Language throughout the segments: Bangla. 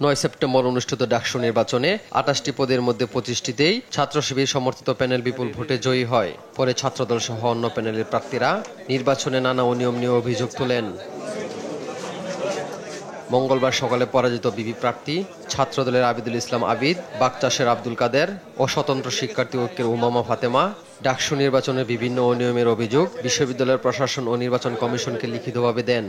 9 সেপ্টেম্বর অনুষ্ঠিত ডাকসু নির্বাচনে 28টি পদের মধ্যে 25টিতেই ছাত্র শিবির সমর্থিত প্যানেল বিপুল ভোটে জয়ী হয়। পরে ছাত্রদল সহ অন্য প্যানেলের প্রার্থীরা নির্বাচনে নানা অনিয়ম নিয়ে অভিযোগ তোলেন। মঙ্গলবার সকালে পরাজিত বিপি প্রার্থী ছাত্রদলের আবিদুল ইসলাম আবিদ, বাগচাষের আব্দুল কাদের ও স্বতন্ত্র শিক্ষার্থী ঐক্যের উমামা ফাতেমা ডাকসু নির্বাচনের বিভিন্ন অনিয়মের অভিযোগ বিশ্ববিদ্যালয়ের প্রশাসন ও নির্বাচন কমিশনকে লিখিতভাবে দেন।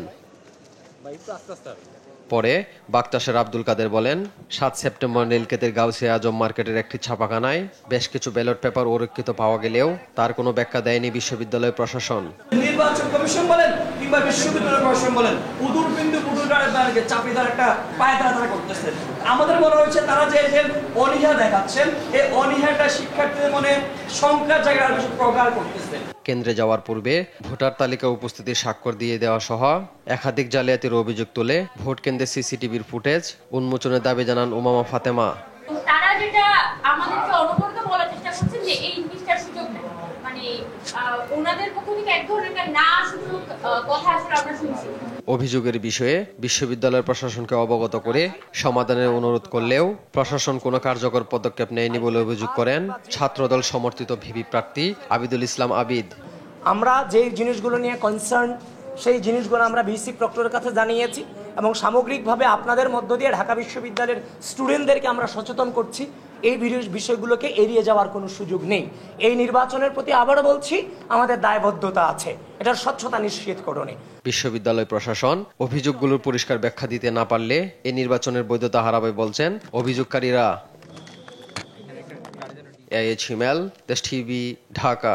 পরে বাগচাষের আব্দুল কাদের বলেন, 7 সেপ্টেম্বর নীলক্ষেতের গাউসিয়া আজম মার্কেটের একটি ছাপাখানায় বেশ কিছু ব্যালট পেপার অরক্ষিত পাওয়া গেলেও তার কোনো ব্যাখ্যা দেয়নি বিশ্ববিদ্যালয় প্রশাসন। নির্বাচন কমিশন বলেন কিংবা বিশ্ববিদ্যালয় প্রশাসন বলেন উদুর বিন্দু পুটুলকে চাপিয়ে দেওয়ার একটা পায়তারা তারা করতেছেন। আমাদের মনে হচ্ছে তারা যে অনীহা দেখাচ্ছেন, এই অনীহাটা শিক্ষার্থীদের মনে সংখ্যার জায়গায় আরো বেশি প্রগাঢ় করতেছে। কেন্দ্রে যাওয়ার পূর্বে ভোটার তালিকা উপস্থিতির স্বাক্ষর দিয়ে দেওয়া সহ একাধিক জালিয়াতির অভিযোগ তুলে ভোট কেন্দ্রে সিসিটিভির ফুটেজ উন্মোচনের দাবি জানান উমামা ফাতেমা। তারা যেটা আমাদেরকে অনবরত বলার চেষ্টা করছেন যে এই জিনিসটার সুযোগ নেই, মানে ওনাদের পক্ষ থেকে এক ধরনের না সুযোগ কথা আসলে আমরা শুনছি। অভিযোগের বিষয়ে বিশ্ববিদ্যালয়ের প্রশাসনকে অবগত করে সমাধানের অনুরোধ করলেও প্রশাসন কোনো কার্যকর পদক্ষেপ নেয়নি বলে অভিযোগ করেন ছাত্রদল সমর্থিত ভিপি প্রার্থী আবিদুল ইসলাম আবিদ। আমরা যে জিনিসগুলো নিয়ে কনসার্ন সেই জিনিসগুলো আমরা ভিসি প্রক্টরের কাছে জানিয়েছি এবং সামগ্রিকভাবে আপনাদের মধ্য দিয়ে ঢাকা বিশ্ববিদ্যালয়ের স্টুডেন্টদেরকে আমরা সচেতন করছি এই বিষয়গুলোকে এড়িয়ে যাওয়ার কোনো সুযোগ নেই। এই নির্বাচনের প্রতি আবারও বলছি আমাদের দায়বদ্ধতা আছে এটার স্বচ্ছতা নিশ্চিতকরণে। বিশ্ববিদ্যালয় প্রশাসন অভিযোগগুলোর পরিষ্কার ব্যাখ্যা দিতে না পারলে এই নির্বাচনের বৈধতা হারাবে বলছেন অভিযোগকারীরা। AH হিমেল, দেশ টিভি, ঢাকা।